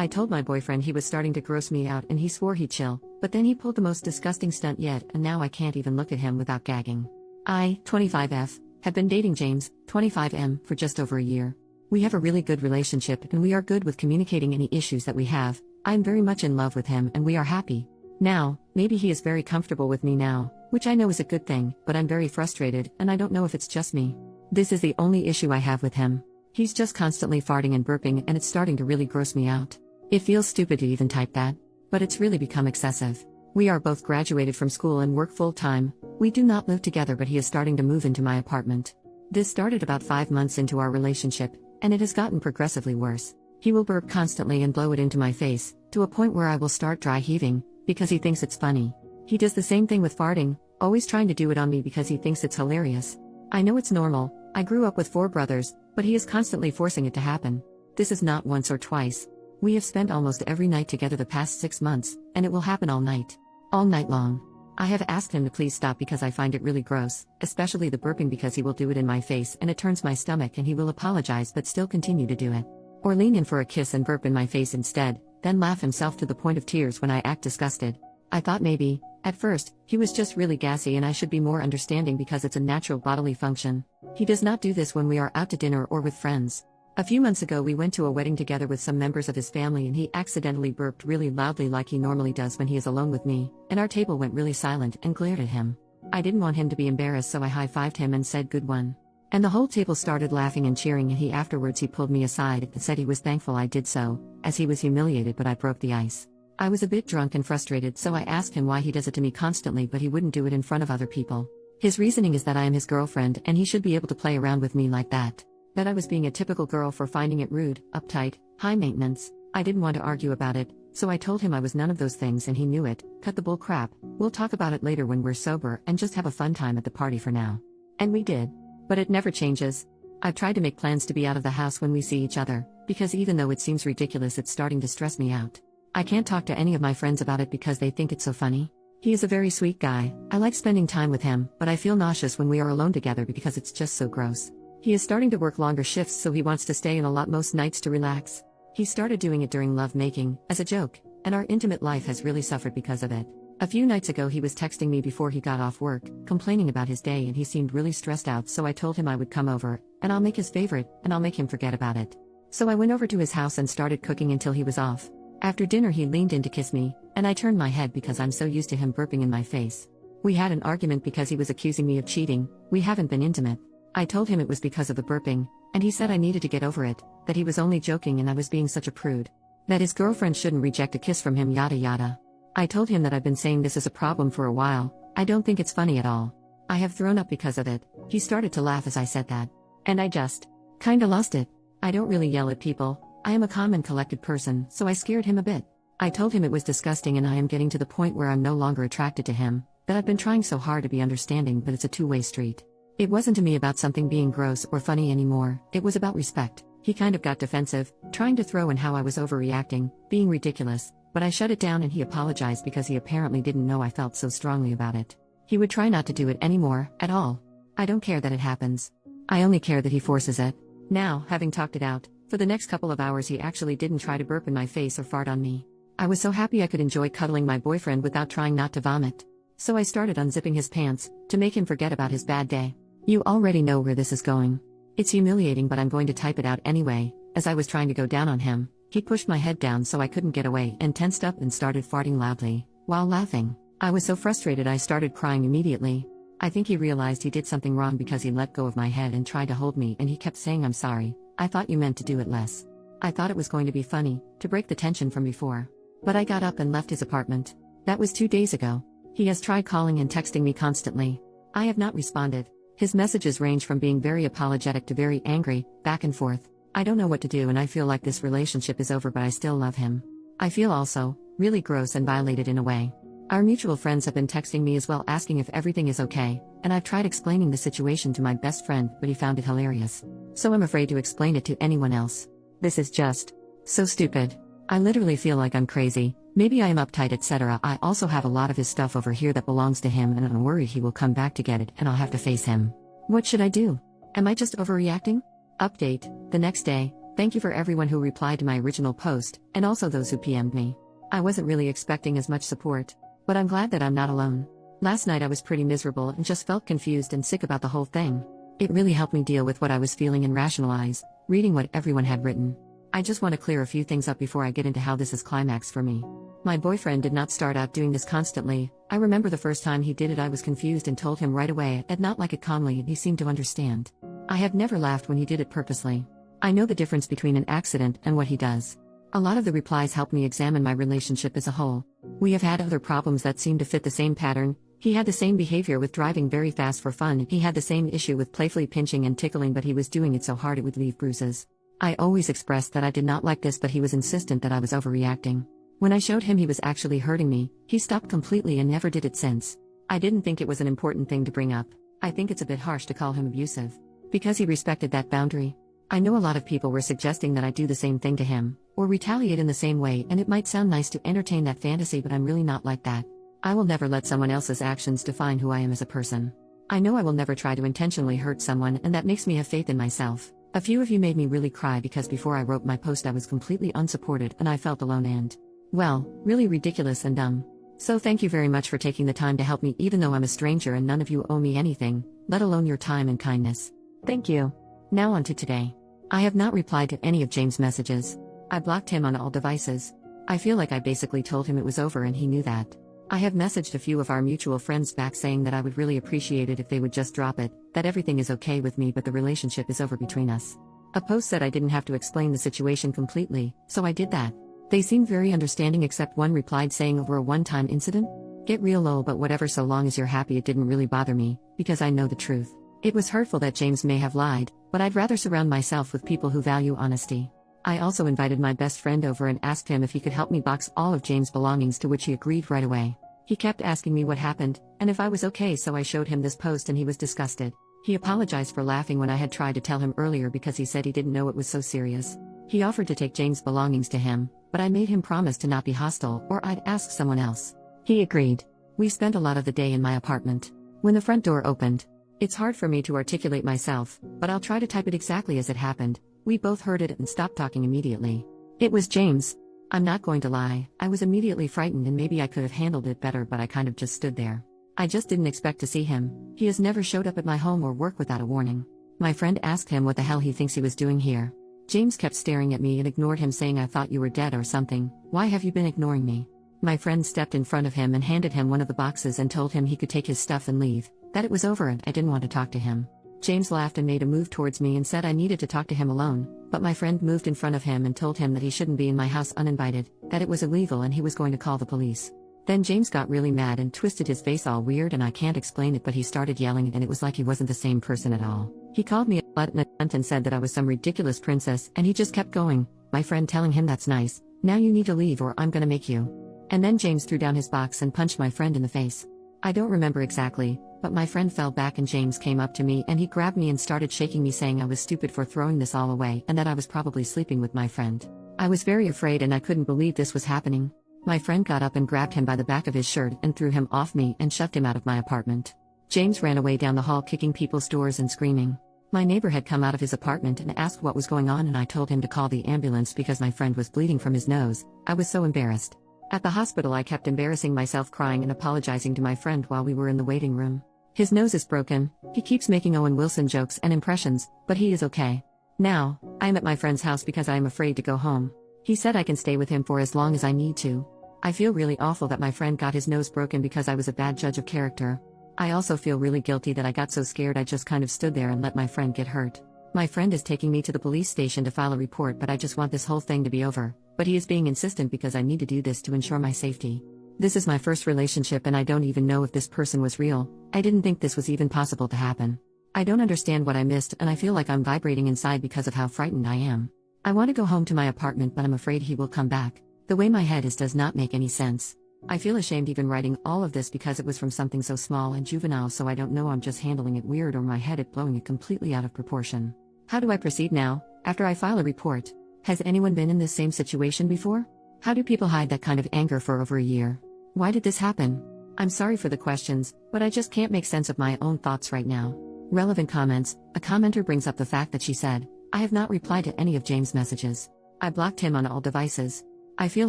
I told my boyfriend he was starting to gross me out and he swore he'd chill, but then he pulled the most disgusting stunt yet and now I can't even look at him without gagging. I, 25F, have been dating James, 25M, for just over a year. We have a really good relationship and we are good with communicating any issues that we have. I am very much in love with him and we are happy. Now, maybe he is very comfortable with me now, which I know is a good thing, but I'm very frustrated and I don't know if it's just me. This is the only issue I have with him. He's just constantly farting and burping and it's starting to really gross me out. It feels stupid to even type that, but it's really become excessive. We are both graduated from school and work full-time. We do not live together, but he is starting to move into my apartment. This started about 5 months into our relationship, and it has gotten progressively worse. He will burp constantly and blow it into my face, to a point where I will start dry heaving, because he thinks it's funny. He does the same thing with farting, always trying to do it on me because he thinks it's hilarious. I know it's normal, I grew up with 4 brothers, but he is constantly forcing it to happen. This is not once or twice. We have spent almost every night together the past 6 months, and it will happen all night. All night long. I have asked him to please stop because I find it really gross, especially the burping because he will do it in my face and it turns my stomach and he will apologize but still continue to do it. Or lean in for a kiss and burp in my face instead, then laugh himself to the point of tears when I act disgusted. I thought maybe, at first, he was just really gassy and I should be more understanding because it's a natural bodily function. He does not do this when we are out to dinner or with friends. A few months ago we went to a wedding together with some members of his family and he accidentally burped really loudly like he normally does when he is alone with me, and our table went really silent and glared at him. I didn't want him to be embarrassed so I high-fived him and said good one. And the whole table started laughing and cheering and he afterwards pulled me aside and said he was thankful I did so, as he was humiliated but I broke the ice. I was a bit drunk and frustrated so I asked him why he does it to me constantly but he wouldn't do it in front of other people. His reasoning is that I am his girlfriend and he should be able to play around with me like that. That I was being a typical girl for finding it rude, uptight, high maintenance. I didn't want to argue about it, so I told him I was none of those things and he knew it. Cut the bull crap, we'll talk about it later when we're sober and just have a fun time at the party for now. And we did. But it never changes. I've tried to make plans to be out of the house when we see each other, because even though it seems ridiculous it's starting to stress me out. I can't talk to any of my friends about it because they think it's so funny. He is a very sweet guy, I like spending time with him, but I feel nauseous when we are alone together because it's just so gross. He is starting to work longer shifts so he wants to stay in a lot most nights to relax. He started doing it during love making, as a joke, and our intimate life has really suffered because of it. A few nights ago he was texting me before he got off work, complaining about his day and he seemed really stressed out so I told him I would come over, and I'll make his favorite, and I'll make him forget about it. So I went over to his house and started cooking until he was off. After dinner he leaned in to kiss me, and I turned my head because I'm so used to him burping in my face. We had an argument because he was accusing me of cheating. We haven't been intimate. I told him it was because of the burping, and he said I needed to get over it, that he was only joking and I was being such a prude. That his girlfriend shouldn't reject a kiss from him yada yada. I told him that I've been saying this is a problem for a while, I don't think it's funny at all. I have thrown up because of it. He started to laugh as I said that. And I just kinda lost it. I don't really yell at people, I am a calm and collected person, so I scared him a bit. I told him it was disgusting and I am getting to the point where I'm no longer attracted to him, that I've been trying so hard to be understanding but it's a two-way street. It wasn't to me about something being gross or funny anymore, it was about respect. He kind of got defensive, trying to throw in how I was overreacting, being ridiculous, but I shut it down and he apologized because he apparently didn't know I felt so strongly about it. He would try not to do it anymore, at all. I don't care that it happens. I only care that he forces it. Now, having talked it out, for the next couple of hours he actually didn't try to burp in my face or fart on me. I was so happy I could enjoy cuddling my boyfriend without trying not to vomit. So I started unzipping his pants, to make him forget about his bad day. You already know where this is going. It's humiliating but I'm going to type it out anyway. As I was trying to go down on him, he pushed my head down so I couldn't get away and tensed up and started farting loudly, while laughing. I was so frustrated I started crying immediately. I think he realized he did something wrong because he let go of my head and tried to hold me and he kept saying I'm sorry, I thought you meant to do it less. I thought it was going to be funny, to break the tension from before. But I got up and left his apartment. That was 2 days ago. He has tried calling and texting me constantly. I have not responded. His messages range from being very apologetic to very angry, back and forth. I don't know what to do and I feel like this relationship is over but I still love him. I feel also really gross and violated in a way. Our mutual friends have been texting me as well asking if everything is okay, and I've tried explaining the situation to my best friend but he found it hilarious. So I'm afraid to explain it to anyone else. This is just so stupid. I literally feel like I'm crazy. Maybe I am uptight etc. I also have a lot of his stuff over here that belongs to him and I'm worried he will come back to get it and I'll have to face him. What should I do? Am I just overreacting? Update, the next day, Thank you for everyone who replied to my original post, and also those who PM'd me. I wasn't really expecting as much support, but I'm glad that I'm not alone. Last night I was pretty miserable and just felt confused and sick about the whole thing. It really helped me deal with what I was feeling and rationalize, reading what everyone had written. I just want to clear a few things up before I get into how this is climax for me. My boyfriend did not start out doing this constantly. I remember the first time he did it I was confused and told him right away I'd not like it calmly and he seemed to understand. I have never laughed when he did it purposely. I know the difference between an accident and what he does. A lot of the replies helped me examine my relationship as a whole. We have had other problems that seem to fit the same pattern. He had the same behavior with driving very fast for fun. He had the same issue with playfully pinching and tickling, but he was doing it so hard it would leave bruises. I always expressed that I did not like this, but he was insistent that I was overreacting. When I showed him he was actually hurting me, he stopped completely and never did it since. I didn't think it was an important thing to bring up. I think it's a bit harsh to call him abusive. Because he respected that boundary. I know a lot of people were suggesting that I do the same thing to him, or retaliate in the same way, and it might sound nice to entertain that fantasy, but I'm really not like that. I will never let someone else's actions define who I am as a person. I know I will never try to intentionally hurt someone, and that makes me have faith in myself. A few of you made me really cry because before I wrote my post I was completely unsupported and I felt alone and, well, really ridiculous and dumb. So thank you very much for taking the time to help me, even though I'm a stranger and none of you owe me anything, let alone your time and kindness. Thank you. Now on to today. I have not replied to any of James' messages. I blocked him on all devices. I feel like I basically told him it was over and he knew that. I have messaged a few of our mutual friends back saying that I would really appreciate it if they would just drop it, that everything is okay with me but the relationship is over between us. A post said I didn't have to explain the situation completely, so I did that. They seemed very understanding except one replied saying over a one-time incident? Get real lol, but whatever, so long as you're happy. It didn't really bother me, because I know the truth. It was hurtful that James may have lied, but I'd rather surround myself with people who value honesty. I also invited my best friend over and asked him if he could help me box all of James' belongings, to which he agreed right away. He kept asking me what happened, and if I was okay, so I showed him this post and he was disgusted. He apologized for laughing when I had tried to tell him earlier because he said he didn't know it was so serious. He offered to take James' belongings to him, but I made him promise to not be hostile or I'd ask someone else. He agreed. We spent a lot of the day in my apartment. When the front door opened, it's hard for me to articulate myself, but I'll try to type it exactly as it happened. We both heard it and stopped talking immediately. It was James. I'm not going to lie, I was immediately frightened and maybe I could have handled it better, but I kind of just stood there. I just didn't expect to see him. He has never showed up at my home or work without a warning. My friend asked him what the hell he thinks he was doing here. James kept staring at me and ignored him, saying I thought you were dead or something. Why have you been ignoring me? My friend stepped in front of him and handed him one of the boxes and told him he could take his stuff and leave, that it was over and I didn't want to talk to him. James laughed and made a move towards me and said I needed to talk to him alone, but my friend moved in front of him and told him that he shouldn't be in my house uninvited, that it was illegal and he was going to call the police. Then James got really mad and twisted his face all weird, and I can't explain it, but he started yelling and it was like he wasn't the same person at all. He called me a slut and a cunt and said that I was some ridiculous princess, and he just kept going, my friend telling him that's nice, now you need to leave or I'm gonna make you. And then James threw down his box and punched my friend in the face. I don't remember exactly, but my friend fell back and James came up to me and he grabbed me and started shaking me, saying I was stupid for throwing this all away and that I was probably sleeping with my friend. I was very afraid and I couldn't believe this was happening. My friend got up and grabbed him by the back of his shirt and threw him off me and shoved him out of my apartment. James ran away down the hall kicking people's doors and screaming. My neighbor had come out of his apartment and asked what was going on, and I told him to call the ambulance because my friend was bleeding from his nose. I was so embarrassed. At the hospital I kept embarrassing myself, crying and apologizing to my friend while we were in the waiting room. His nose is broken, he keeps making Owen Wilson jokes and impressions, but he is okay. Now, I am at my friend's house because I am afraid to go home. He said I can stay with him for as long as I need to. I feel really awful that my friend got his nose broken because I was a bad judge of character. I also feel really guilty that I got so scared I just kind of stood there and let my friend get hurt. My friend is taking me to the police station to file a report, but I just want this whole thing to be over. But he is being insistent because I need to do this to ensure my safety. This is my first relationship and I don't even know if this person was real. I didn't think this was even possible to happen. I don't understand what I missed and I feel like I'm vibrating inside because of how frightened I am. I want to go home to my apartment, but I'm afraid he will come back. The way my head is does not make any sense. I feel ashamed even writing all of this because it was from something so small and juvenile, so I don't know, I'm just handling it weird or my head is blowing it completely out of proportion. How do I proceed now, after I file a report? Has anyone been in this same situation before? How do people hide that kind of anger for over a year? Why did this happen? I'm sorry for the questions, but I just can't make sense of my own thoughts right now. Relevant comments. A commenter brings up the fact that she said, I have not replied to any of James' messages. I blocked him on all devices. I feel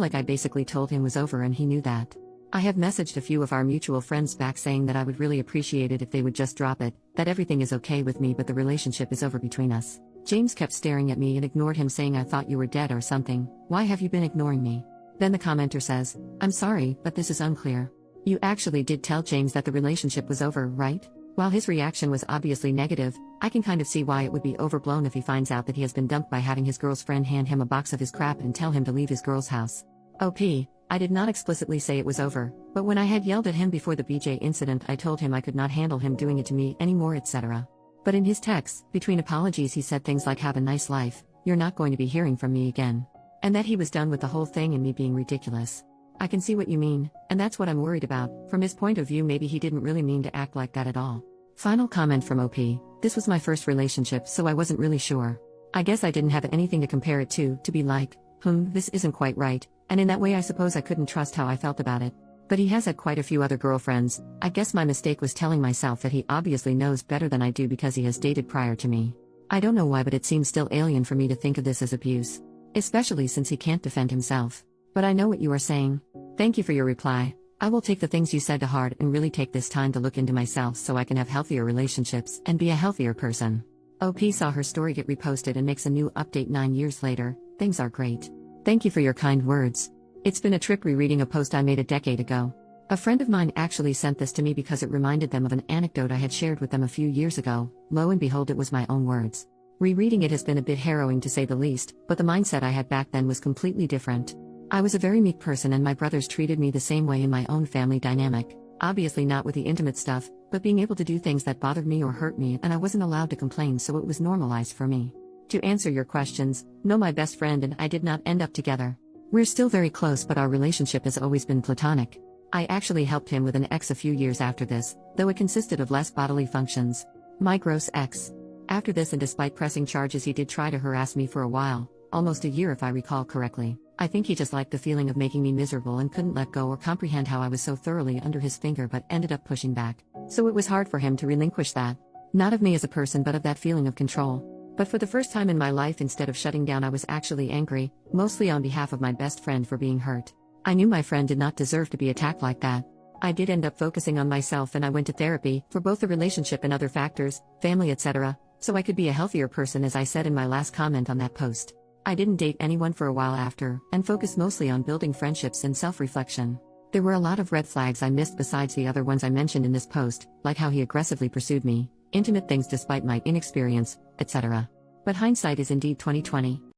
like I basically told him it was over and he knew that. I have messaged a few of our mutual friends back saying that I would really appreciate it if they would just drop it, that everything is okay with me but the relationship is over between us. James kept staring at me and ignored him, saying I thought you were dead or something. Why have you been ignoring me? Then the commenter says, I'm sorry, but this is unclear. You actually did tell James that the relationship was over, right? While his reaction was obviously negative, I can kind of see why it would be overblown if he finds out that he has been dumped by having his girl's friend hand him a box of his crap and tell him to leave his girl's house. OP, I did not explicitly say it was over, but when I had yelled at him before the BJ incident, I told him I could not handle him doing it to me anymore, etc. But in his texts, between apologies, he said things like have a nice life, you're not going to be hearing from me again. And that he was done with the whole thing and me being ridiculous. I can see what you mean, and that's what I'm worried about. From his point of view, maybe he didn't really mean to act like that at all. Final comment from OP, this was my first relationship, so I wasn't really sure. I guess I didn't have anything to compare it to be like, this isn't quite right, and in that way I suppose I couldn't trust how I felt about it. But he has had quite a few other girlfriends. I guess my mistake was telling myself that he obviously knows better than I do because he has dated prior to me. I don't know why, but it seems still alien for me to think of this as abuse. Especially since he can't defend himself. But I know what you are saying. Thank you for your reply. I will take the things you said to heart and really take this time to look into myself so I can have healthier relationships and be a healthier person. OP saw her story get reposted and makes a new update 9 years later. Things are great. Thank you for your kind words. It's been a trip rereading a post I made a decade ago. A friend of mine actually sent this to me because it reminded them of an anecdote I had shared with them a few years ago. Lo and behold, it was my own words. Rereading it has been a bit harrowing to say the least, but the mindset I had back then was completely different. I was a very meek person and my brothers treated me the same way in my own family dynamic, obviously not with the intimate stuff, but being able to do things that bothered me or hurt me, and I wasn't allowed to complain, so it was normalized for me. To answer your questions, no, my best friend and I did not end up together. We're still very close, but our relationship has always been platonic. I actually helped him with an ex a few years after this, though it consisted of less bodily functions. My gross ex. After this, and despite pressing charges, he did try to harass me for a while, almost a year if I recall correctly. I think he just liked the feeling of making me miserable and couldn't let go or comprehend how I was so thoroughly under his finger, but ended up pushing back. So it was hard for him to relinquish that. Not of me as a person, but of that feeling of control. But for the first time in my life, instead of shutting down, I was actually angry, mostly on behalf of my best friend for being hurt. I knew my friend did not deserve to be attacked like that. I did end up focusing on myself, and I went to therapy, for both the relationship and other factors, family, etc., so I could be a healthier person, as I said in my last comment on that post. I didn't date anyone for a while after, and focused mostly on building friendships and self-reflection. There were a lot of red flags I missed besides the other ones I mentioned in this post, like how he aggressively pursued me, intimate things despite my inexperience, etc. But hindsight is indeed 20/20.